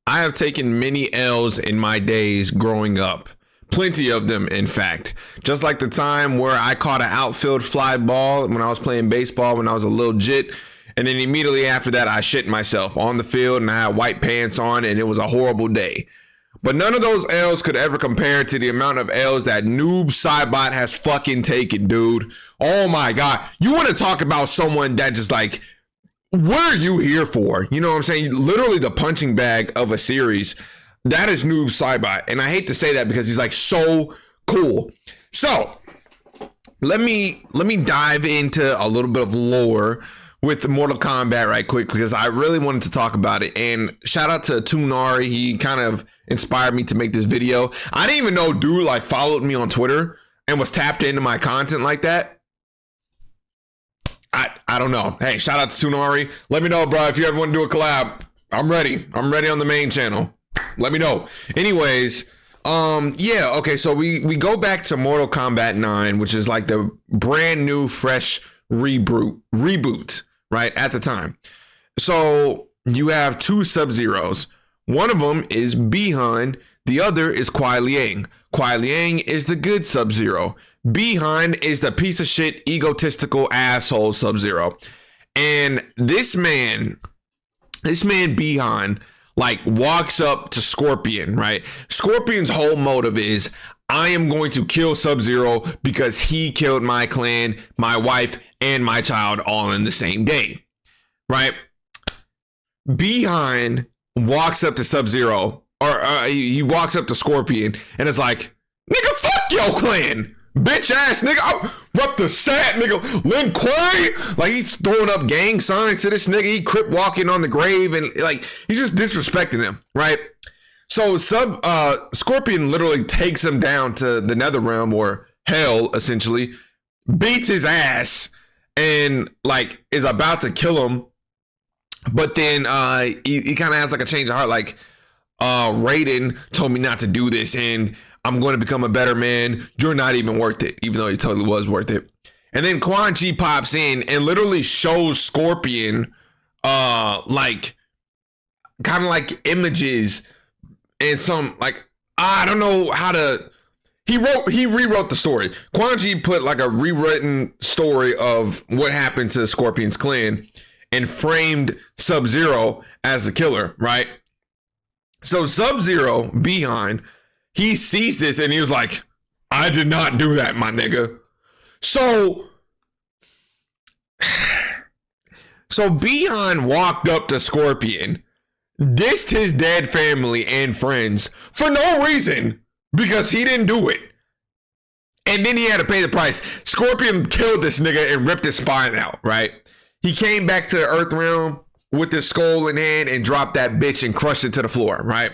I have taken many L's in my days growing up. Plenty of them, in fact. Just like the time where I caught an outfield fly ball when I was playing baseball when I was a little jit. And then immediately after that, I shit myself on the field and I had white pants on and it was a horrible day. But none of those L's could ever compare to the amount of L's that Noob Saibot has fucking taken, dude. Oh my God. You want to talk about someone that just like, what are you here for? You know what I'm saying? Literally the punching bag of a series. That is Noob Saibot. And I hate to say that because he's like so cool. So let me dive into a little bit of lore with Mortal Kombat right quick because I really wanted to talk about it. And shout out to Tunari. He kind of inspired me to make this video. I didn't even know dude like followed me on Twitter and was tapped into my content like that. I don't know. Hey, shout out to Tunari. Let me know, bro, if you ever want to do a collab. I'm ready. I'm ready on the main channel. Let me know. Anyways, yeah, okay, so we go back to Mortal Kombat 9, which is like the brand new, fresh reboot, right, at the time. So you have two Sub-Zeros. One of them is Bi-Han, the other is Kuai Liang. Kuai Liang is the good Sub-Zero. Bi-Han is the piece of shit, egotistical asshole Sub-Zero. And this man Bi-Han, like walks up to Scorpion, right? Scorpion's whole motive is, I am going to kill Sub-Zero because he killed my clan, my wife, and my child all in the same day, right? Bi-Han walks up to Sub-Zero, or he walks up to Scorpion, and it's like, nigga, fuck your clan, bitch ass nigga. I'll rep the sad nigga Lin Kuei. Like he's throwing up gang signs to this nigga. He crip walking on the grave and like he's just disrespecting him, right? So Scorpion literally takes him down to the nether realm or hell, essentially, beats his ass and like is about to kill him. But then he kind of has like a change of heart, like Raiden told me not to do this and I'm going to become a better man. You're not even worth it, even though he totally was worth it. And then Quan Chi pops in and literally shows Scorpion like kind of like images and some like, I don't know how to, he rewrote the story. Quan Chi put like a rewritten story of what happened to Scorpion's clan and framed Sub-Zero as the killer, right? So Sub-Zero, Bi-Han, he sees this and he was like, I did not do that, my nigga. So Bi-Han walked up to Scorpion, dissed his dead family and friends for no reason because he didn't do it. And then he had to pay the price. Scorpion killed this nigga and ripped his spine out, right? He came back to the Earth realm with his skull in hand and dropped that bitch and crushed it to the floor, right?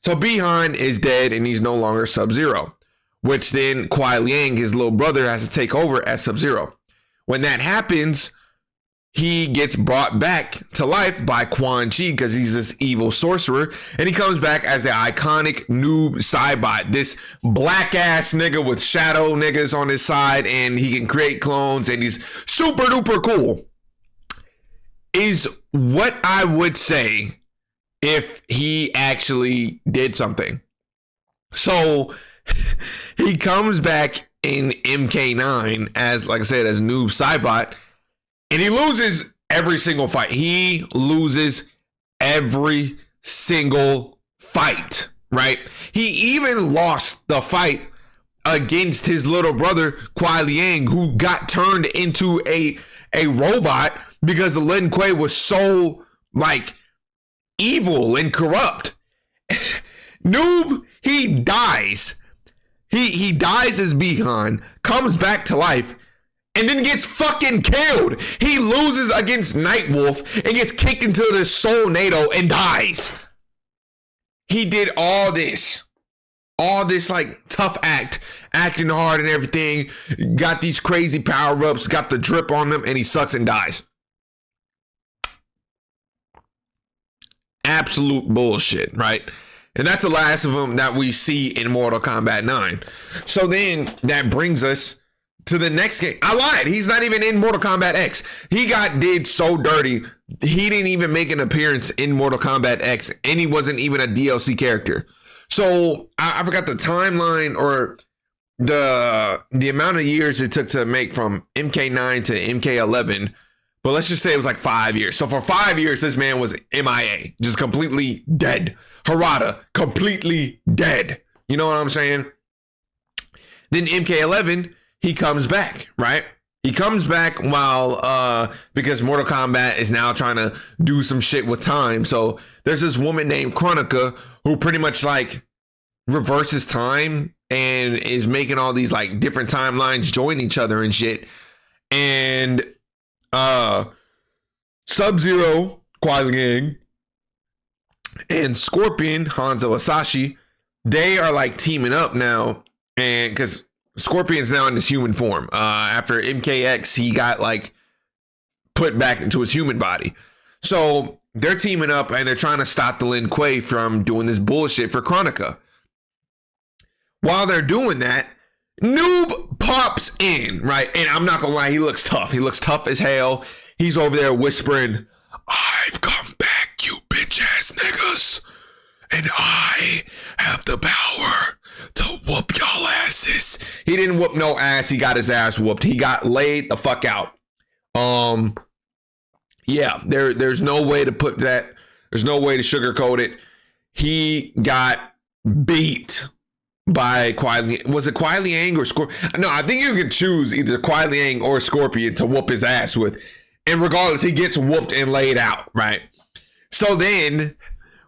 So Bi-Han is dead and he's no longer Sub-Zero, which then Kuai Liang, his little brother, has to take over as Sub-Zero. When that happens, he gets brought back to life by Quan Chi because he's this evil sorcerer. And he comes back as the iconic Noob Saibot, this black ass nigga with shadow niggas on his side. And he can create clones and he's super duper cool. Is what I would say if he actually did something. So he comes back in MK9 as, like I said, as Noob Saibot, and he loses every single fight. He loses every single fight, right? He even lost the fight against his little brother, Kuai Liang, who got turned into a robot because the Lin Kuei was so, like, evil and corrupt. Noob, he dies. He dies as Bi-Han, comes back to life, and then gets fucking killed. He loses against Nightwolf and gets kicked into the Soul NATO and dies. He did all this like tough acting hard and everything, got these crazy power-ups, got the drip on them, and he sucks and dies. Absolute bullshit, right? And that's the last of them that we see in Mortal Kombat 9. So then that brings us to the next game. I lied. He's not even in Mortal Kombat X. He did so dirty he didn't even make an appearance in Mortal Kombat X, and he wasn't even a DLC character. So I forgot the timeline or the amount of years it took to make from MK9 to MK11, but let's just say it was like 5 years. So for 5 years, this man was MIA, just completely dead. Harada, completely dead. You know what I'm saying? Then MK11, he comes back, right? He comes back while, because Mortal Kombat is now trying to do some shit with time. So there's this woman named Kronika who pretty much like reverses time and is making all these like different timelines join each other and shit. And Sub-Zero, Kuai Liang, and Scorpion, Hanzo Asashi, they are like teaming up now. And because Scorpion's now in his human form. After MKX, he got like put back into his human body. So they're teaming up and they're trying to stop the Lin Kuei from doing this bullshit for Kronika. While they're doing that, Noob pops in, right? And I'm not gonna lie, he looks tough. He looks tough as hell. He's over there whispering, "I've come back, you bitch ass niggas. And I have the power to whoop y'all asses." He didn't whoop no ass. He got his ass whooped. He got laid the fuck out. Yeah, there's no way to put that. There's no way to sugarcoat it. He got beat by Kuai Liang. Was it Kuai Liang or Scorpion? No, I think you can choose either Kuai Liang or Scorpion to whoop his ass with. And regardless, he gets whooped and laid out, right? So then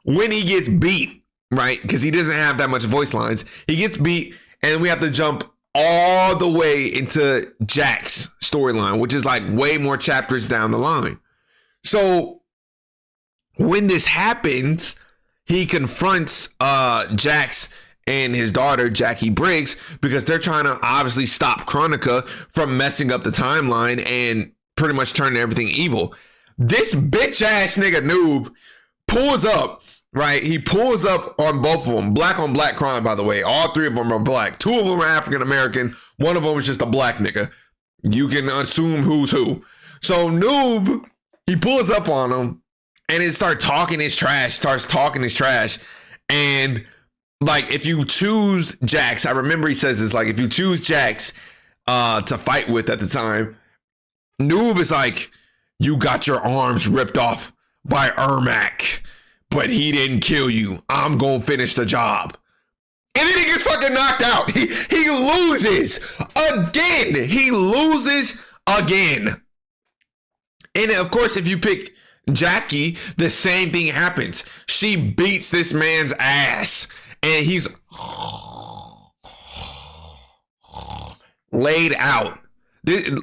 when he gets beat, right, because he doesn't have that much voice lines, he gets beat, and we have to jump all the way into Jack's storyline, which is like way more chapters down the line. So when this happens, he confronts Jax and his daughter, Jackie Briggs, because they're trying to obviously stop Kronika from messing up the timeline and pretty much turning everything evil. This bitch ass nigga Noob pulls up, right? He pulls up on both of them. Black on black crime, by the way. All three of them are black. Two of them are African American. One of them is just a black nigga. You can assume who's who. So Noob, he pulls up on him and it starts talking his trash. And like, if you choose Jax, I remember he says this, like, if you choose Jax to fight with at the time, Noob is like, "You got your arms ripped off by Ermac, but he didn't kill you. I'm gonna finish the job." And then he gets fucking knocked out. He loses again. He loses again. And of course, if you pick Jackie, the same thing happens. She beats this man's ass and he's laid out.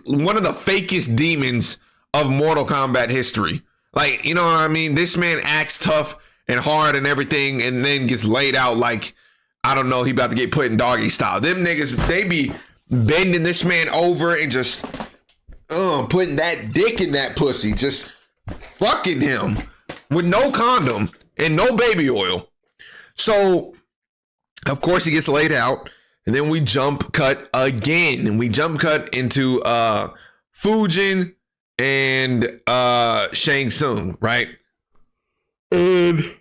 One of the fakest demons of Mortal Kombat history. Like, you know what I mean? This man acts tough and hard and everything, and then gets laid out like, I don't know, he about to get put in doggy style. Them niggas, they be bending this man over and just putting that dick in that pussy, just fucking him with no condom and no baby oil. So, of course, he gets laid out. And then we jump cut again. And we jump cut into Fujin and Shang Tsung, right? And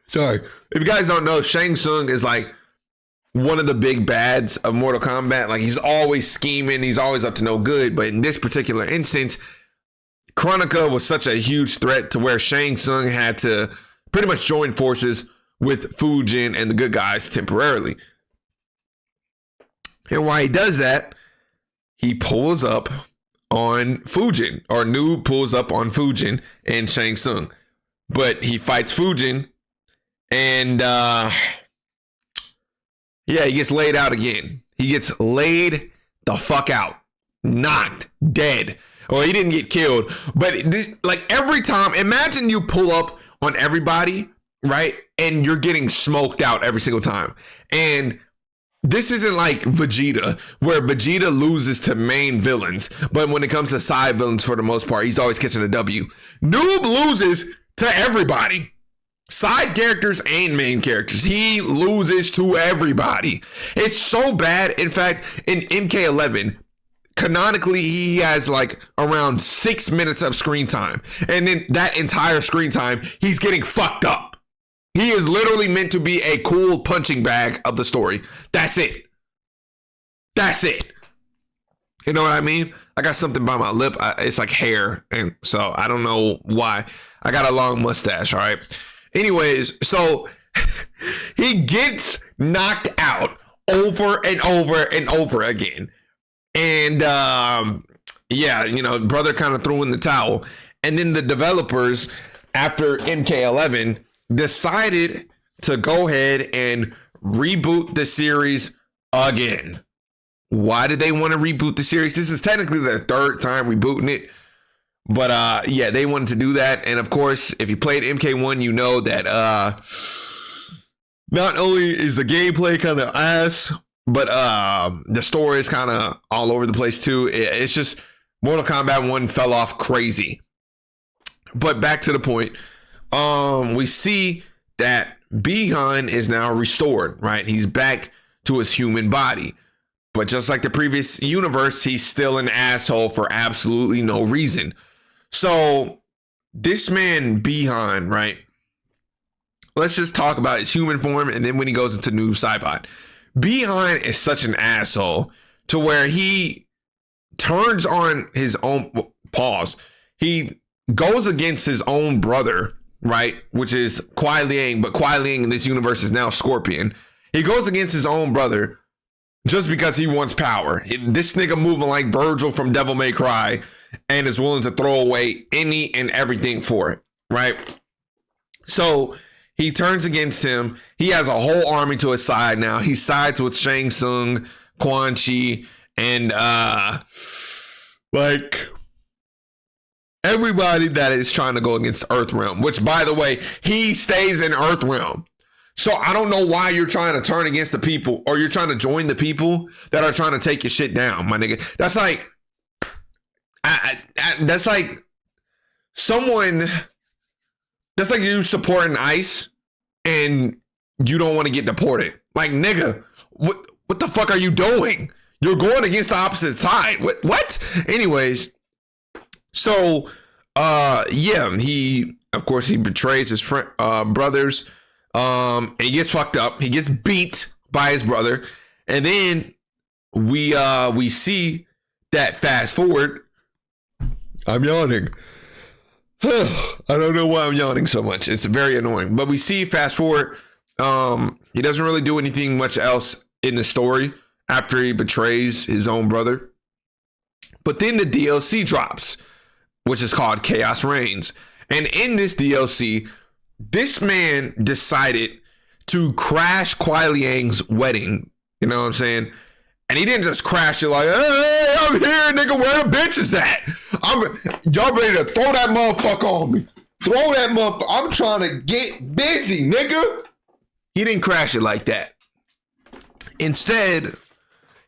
sorry. If you guys don't know, Shang Tsung is like one of the big bads of Mortal Kombat. Like, he's always scheming, he's always up to no good. But in this particular instance, Kronika was such a huge threat to where Shang Tsung had to pretty much join forces with Fujin and the good guys temporarily. And while he does that, he pulls up on Fujin, or Noob pulls up on Fujin and Shang Tsung. But he fights Fujin, and he gets laid out again. He gets laid the fuck out. Knocked, dead. Well, he didn't get killed, but this, like, every time, imagine you pull up on everybody, right? And you're getting smoked out every single time. And this isn't like Vegeta, where Vegeta loses to main villains, but when it comes to side villains, for the most part, he's always catching a W. Noob loses to everybody. Side characters and main characters. He loses to everybody. It's so bad. In fact, in MK11, canonically, he has like around 6 minutes of screen time. And then that entire screen time, he's getting fucked up. He is literally meant to be a cool punching bag of the story. That's it. That's it. You know what I mean? I got something by my lip. It's like hair. And so I don't know why. I got a long mustache, all right? Anyways, so he gets knocked out over and over and over again. And yeah, you know, brother kind of threw in the towel. And then the developers, after MK11, decided to go ahead and reboot the series again. Why did they want to reboot the series? This is technically their third time rebooting it. But yeah, they wanted to do that. And of course, if you played MK1, you know that not only is the gameplay kind of ass, but the story is kind of all over the place too. It's just Mortal Kombat 1 fell off crazy. But back to the point, we see that Bi-Han is now restored, right? He's back to his human body. But just like the previous universe, he's still an asshole for absolutely no reason. So this man, Bi-Han, right? Let's just talk about his human form, and then when he goes into Noob Saibot. Bi-Han is such an asshole to where he turns on his own pause. He goes against his own brother, right? Which is Kuai Liang, but Kuai Liang in this universe is now Scorpion. He goes against his own brother just because he wants power. This nigga moving like Virgil from Devil May Cry and is willing to throw away any and everything for it, right? So he turns against him. He has a whole army to his side now. He sides with Shang Tsung, Quan Chi, and like everybody that is trying to go against Earthrealm, which by the way, he stays in Earthrealm. So I don't know why you're trying to turn against the people, or you're trying to join the people that are trying to take your shit down, my nigga. That's like, that's like someone, that's like you supporting ICE and you don't want to get deported. Like, nigga, what the fuck are you doing? You're going against the opposite side. What? Anyways, so yeah, he, of course, he betrays his friend, brothers. And he gets fucked up. He gets beat by his brother. And then we see that fast forward. I'm yawning. I don't know why I'm yawning so much. It's very annoying. But we see fast forward. He doesn't really do anything much else in the story after he betrays his own brother. But then the DLC drops, which is called Chaos Reigns. And in this DLC, this man decided to crash Kuai Liang's wedding. You know what I'm saying? And he didn't just crash it like, hey, I'm here, nigga, where the bitch is at? Y'all ready to throw that motherfucker on me. Throw that motherfucker. I'm trying to get busy, nigga. He didn't crash it like that. Instead,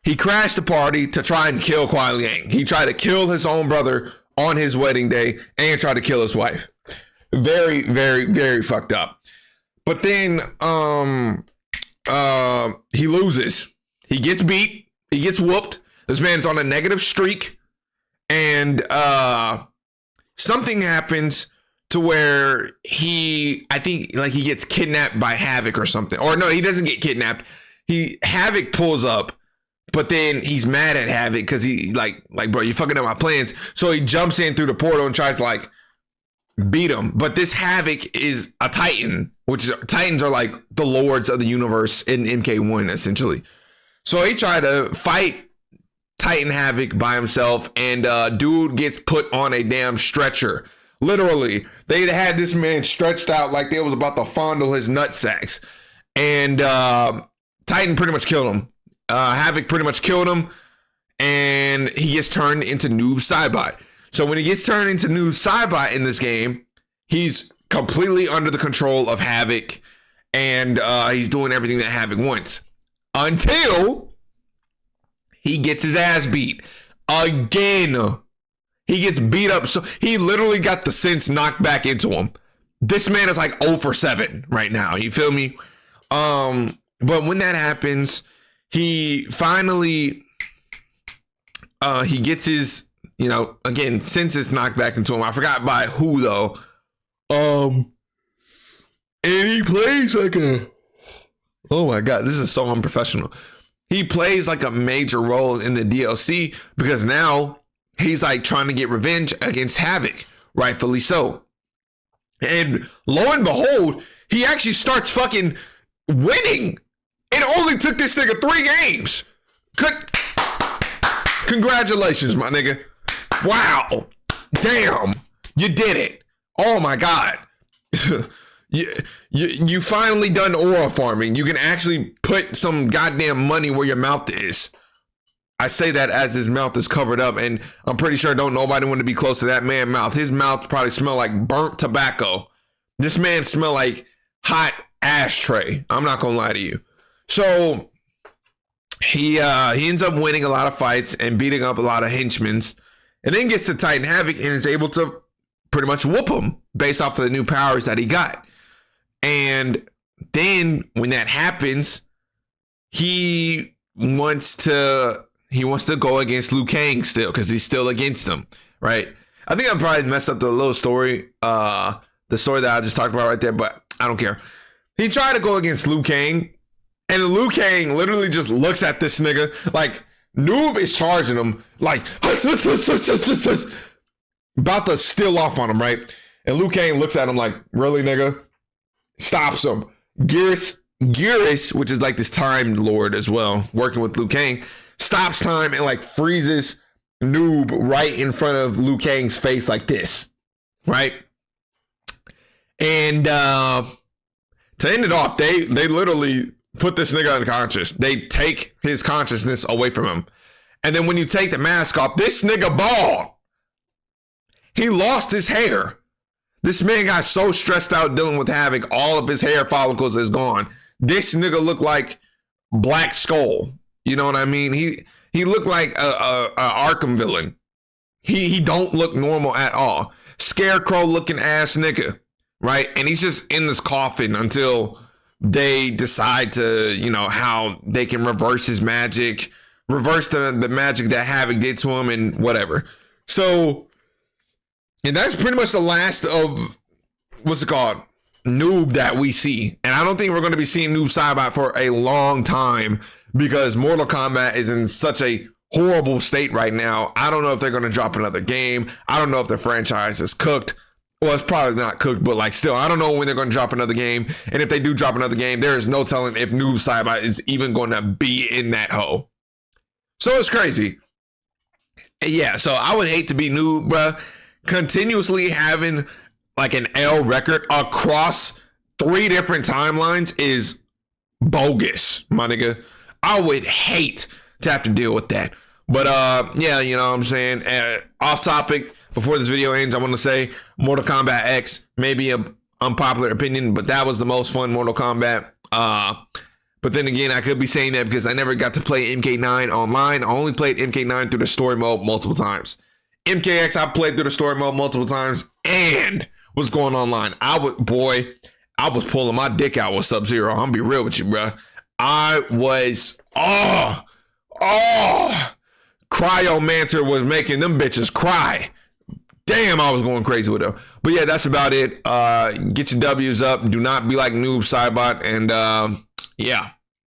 he crashed the party to try and kill Kuai Liang. He tried to kill his own brother on his wedding day and tried to kill his wife. Very, very, very fucked up. But then he loses. He gets beat. He gets whooped. This man's on a negative streak. And something happens to where I think like he gets kidnapped by Havoc or something. Or no, he doesn't get kidnapped. Havoc pulls up, but then he's mad at Havoc because he like, bro, you fucking up my plans. So he jumps in through the portal and tries to like beat him. But this Havoc is a Titan, which is, Titans are like the lords of the universe in MK1 essentially. So he tried to fight Titan Havoc by himself, and dude gets put on a damn stretcher. Literally, they had this man stretched out like they was about to fondle his nutsacks. And Titan pretty much killed him. Havoc pretty much killed him, and he gets turned into Noob Saibot. So when he gets turned into Noob Saibot in this game, he's completely under the control of Havoc, and he's doing everything that Havoc wants. Until he gets his ass beat again. He gets beat up. So he literally got the sense knocked back into him. This man is like 0 for 7 right now. You feel me? But when that happens, he finally he gets his, again, senses knocked back into him. I forgot by who though. And he plays like oh my God, this is so unprofessional. He plays like a major role in the DLC because now he's like trying to get revenge against Havoc, rightfully so. And lo and behold, he actually starts fucking winning. It only took this nigga 3 games. Congratulations, my nigga. Wow. Damn. You did it. Oh my God. You finally done aura farming. You can actually put some goddamn money where your mouth is. I say that as his mouth is covered up, and I'm pretty sure don't nobody want to be close to that man's mouth. His mouth probably smell like burnt tobacco. This man smell like hot ashtray. I'm not gonna lie to you. So he ends up winning a lot of fights and beating up a lot of henchmen, and then gets to Titan Havoc and is able to pretty much whoop him based off of the new powers that he got. And then when that happens, he wants to go against Liu Kang still because he's still against him, right? I think I probably messed up the little story, the story that I just talked about right there, but I don't care. He tried to go against Liu Kang, and Liu Kang literally just looks at this nigga like Noob is charging him, like about to steal off on him, right? And Liu Kang looks at him like, really, nigga? Stops him. Geras, which is like this time lord as well, working with Liu Kang, stops time and like freezes Noob right in front of Liu Kang's face like this, right? And to end it off, they literally put this nigga unconscious. They take his consciousness away from him. And then when you take the mask off, this nigga bald. He lost his hair. This man got so stressed out dealing with Havoc, all of his hair follicles is gone. This nigga looked like Black Skull. You know what I mean? He looked like a Arkham villain. He don't look normal at all. Scarecrow looking ass nigga, right? And he's just in this coffin until they decide to, how they can reverse his magic, reverse the magic that Havoc did to him and whatever. So, and that's pretty much the last of, Noob that we see. And I don't think we're going to be seeing Noob Saibot for a long time because Mortal Kombat is in such a horrible state right now. I don't know if they're going to drop another game. I don't know if the franchise is cooked. Well, it's probably not cooked, but like still, I don't know when they're going to drop another game. And if they do drop another game, there is no telling if Noob Saibot is even going to be in that hole. So it's crazy. Yeah, so I would hate to be Noob, bruh. Continuously having like an L record across 3 different timelines is bogus, my nigga. I would hate to have to deal with that. But yeah, you know what I'm saying? Off topic, before this video ends, I want to say Mortal Kombat X, maybe an unpopular opinion, but that was the most fun Mortal Kombat. But then again, I could be saying that because I never got to play MK9 online. I only played MK9 through the story mode multiple times. MKX, I played through the story mode multiple times and was going online. I was pulling my dick out with Sub-Zero. I'm gonna be real with you, bro. I was, Cryomancer was making them bitches cry. Damn, I was going crazy with them. But yeah, that's about it. Get your W's up. Do not be like Noob Saibot. And yeah.